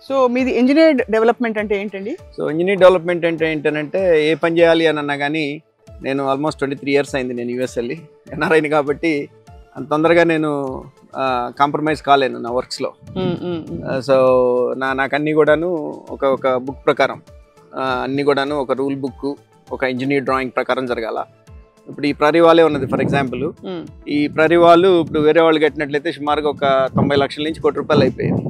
So మీది engineer development అంటే ఏంటండి? సో ఇంజనీర్ డెవలప్మెంట్ అంటే ఏంటంటే ఏ పని చేయాలి అని అన్నా కానీ నేను ఆల్మోస్ట్ 23 ఇయర్స్ అయింది నేను యూఎస్ వెళ్ళి ఎన్ఆర్ఐని కాబట్టి అంత తొందరగా నేను కాంప్రమైజ్ కాలేను నా వర్క్స్లో. సో నాకు అన్నీ కూడాను ఒక బుక్ ప్రకారం అన్నీ కూడాను ఒక రూల్ బుక్ ఒక ఇంజనీర్ డ్రాయింగ్ ప్రకారం జరగాల. ఇప్పుడు ఈ ప్రరీ వాలే ఉన్నది ఫర్ ఎగ్జాంపుల్, ఈ ప్రరీ వాళ్ళు ఇప్పుడు వేరే వాళ్ళు కట్టినట్లయితే సుమారుగా ఒక 90 లక్షల నుంచి ₹1 అయిపోయింది.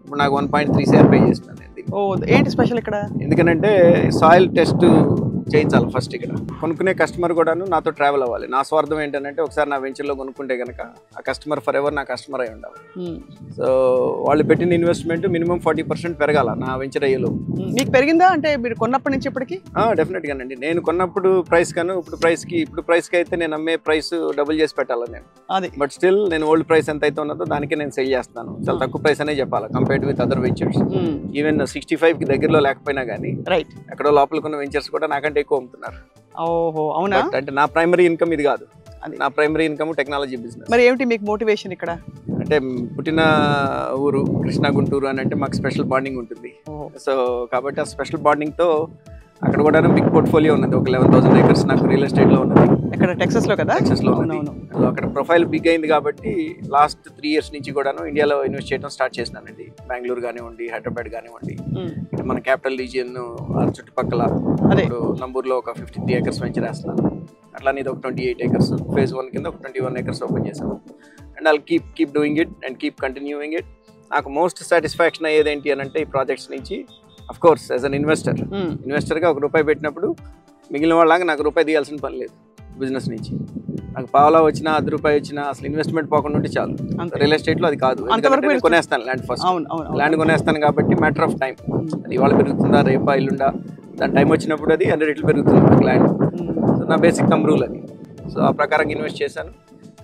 ఇప్పుడు నాకు 1.3 CR పే చేస్తున్నాను. ఏంటి స్పెషల్ ఇక్కడ? ఎందుకంటే సాయిల్ టెస్ట్ చేయించాలి ఫస్ట్. ఇక్కడ కొనుక్కునే కస్టమర్ కూడాను నాతో ట్రావెల్ అవ్వాలి. నా స్వార్థం ఏంటంటే ఒకసారి నా వెంచర్లో కొనుక్కుంటే కనుక ఆ కస్టమర్ ఫర్ ఎవర్ నా కస్టమర్ అయి ఉండాలి. సో వాళ్ళు పెట్టిన ఇన్వెస్ట్మెంట్ మినిమం 40% పెరగాల నా వెంచర్ అయ్యేలో. మీకు పెరిగిందా అంటే మీరు కొన్నప్పటి నుంచి ఇప్పటికి? డెఫినెట్గానండి. నేను కొన్నప్పుడు ప్రైస్ కను ఇప్పుడు ప్రైస్కి అయితే నేను అమ్మే ప్రైస్ డబుల్ చేసి పెట్టాలి నేను. అది బట్ స్టిల్ నేను ఓల్డ్ ప్రైస్ ఎంత అయితే ఉన్నదో దానికే నేను సెల్ చేస్తాను. చాలా తక్కువ ప్రైస్ అనే చెప్పాలి compared with other ventures. Even 65కి దగ్గరలో లేకపోయినా కానీ రైట్ ఎక్కడో లోపల ఉన్న వెంచర్స్ కూడా నాకంటే ఎక్కువ అమ్ముతున్నారు. ఓహో అవునా? అంటే నా ప్రైమరీ ఇన్కమ్ ఇది కాదు. నా ప్రైమరీ ఇన్కమ్ టెక్నాలజీ బిజినెస్. మరి ఏమిటి మీకు మోటివేషన్ ఇక్కడ? అంటే పుట్టిన ఊరు కృష్ణా గుంటూరు అని అంటే మాకు స్పెషల్ బాండింగ్ ఉంటుంది. సో కాబట్టి ఆ స్పెషల్ బాండింగ్తో అక్కడ కూడా బిగ్ పోర్ట్ఫోలియో ఉన్నది. ఒక 11,000 acres నాకు రియల్ ఎస్టేట్లో ఉన్నది. ఇక్కడ టెక్సస్లో కదా? టెక్సస్లో ఉన్నది. సో అక్కడ ప్రొఫైల్ బిగ్ అయింది కాబట్టి లాస్ట్ 3 years నుంచి కూడాను ఇండియాలో ఇన్వెస్ట్ చేయడం స్టార్ట్ చేసినానండి. బెంగళూరు కానివ్వండి, హైదరాబాద్ కానివ్వండి, మన క్యాపిటల్ రీజియన్ చుట్టుపక్కల ఇప్పుడు నంబూరులో ఒక 53 acres వెంచర్ వేస్తున్నాను. అట్లానే ఇది ఒక 28 acres phase 1 కింద ఒక 21 acres ఓపెన్ చేశాను. And I'll keep doing it and keep continuing it. నాకు మోస్ట్ సాటిస్ఫాక్షన్ అయ్యేది ఏంటి అని అంటే ఈ ప్రాజెక్ట్స్ నుంచి అఫ్ కోర్స్ యాజ్ అన్ ఇన్వెస్టర్గా ₹1 పెట్టినప్పుడు మిగిలిన వాళ్ళగా నాకు రూపాయి తీయాల్సిన పని లేదు. బిజినెస్ నుంచి నాకు పావలా వచ్చినా ₹10 వచ్చినా అసలు ఇన్వెస్ట్మెంట్ పోకుండా ఉంటే చాలు. రియల్ ఎస్టేట్లో అది కాదు. కొనేస్తాను ల్యాండ్ ఫస్ట్. ల్యాండ్ కొనేస్తాను కాబట్టి మ్యాటర్ ఆఫ్ టైం. అది ఇవాళ పెరుగుతుందా రేపా ఇల్లుండా దాని టైం వచ్చినప్పుడు అది 100 రెట్లు పెరుగుతుంది నాకు ల్యాండ్. సో నా బేసిక్ థంబ్ రూల్ అది. సో ఆ ప్రకారంగా ఇన్వెస్ట్ చేశాను.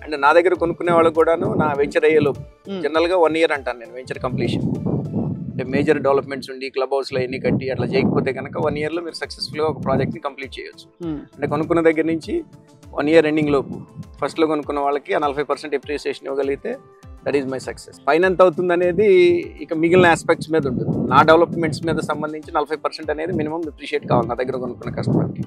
అండ్ నా దగ్గర కొనుక్కునే వాళ్ళకు కూడాను నా వెంచర్ అయ్యేలోపు జనరల్గా 1 year అంటాను నేను వెంచర్ కంప్లీషన్. అంటే మేజర్ డెవలప్మెంట్స్ ఉండి క్లబ్ హౌస్లో ఎన్ని కట్టి అట్లా చేయకపోతే కనుక 1 yearలో మీరు సక్సెస్ఫుల్గా ఒక ప్రాజెక్ట్ని కంప్లీట్ చేయొచ్చు. అంటే కొనుక్కున్న దగ్గర నుంచి 1 year ఎండింగ్ లోపు ఫస్ట్లో కొనుక్కున్న వాళ్ళకి ఆ 40% ఎప్రిసియేషన్ ఇవ్వగలిగితే దట్ ఈజ్ మై సక్సెస్. పైన ఎంత అవుతుంది అనేది ఇక మిగిలిన ఆస్పెక్ట్స్ మీద ఉంటుంది. నా డెవలప్మెంట్స్ మీద సంబంధించి 40% అనేది మినిమం అప్రిషియేట్ కావాలి నా దగ్గర కొనుక్కున్న కస్టమర్కి.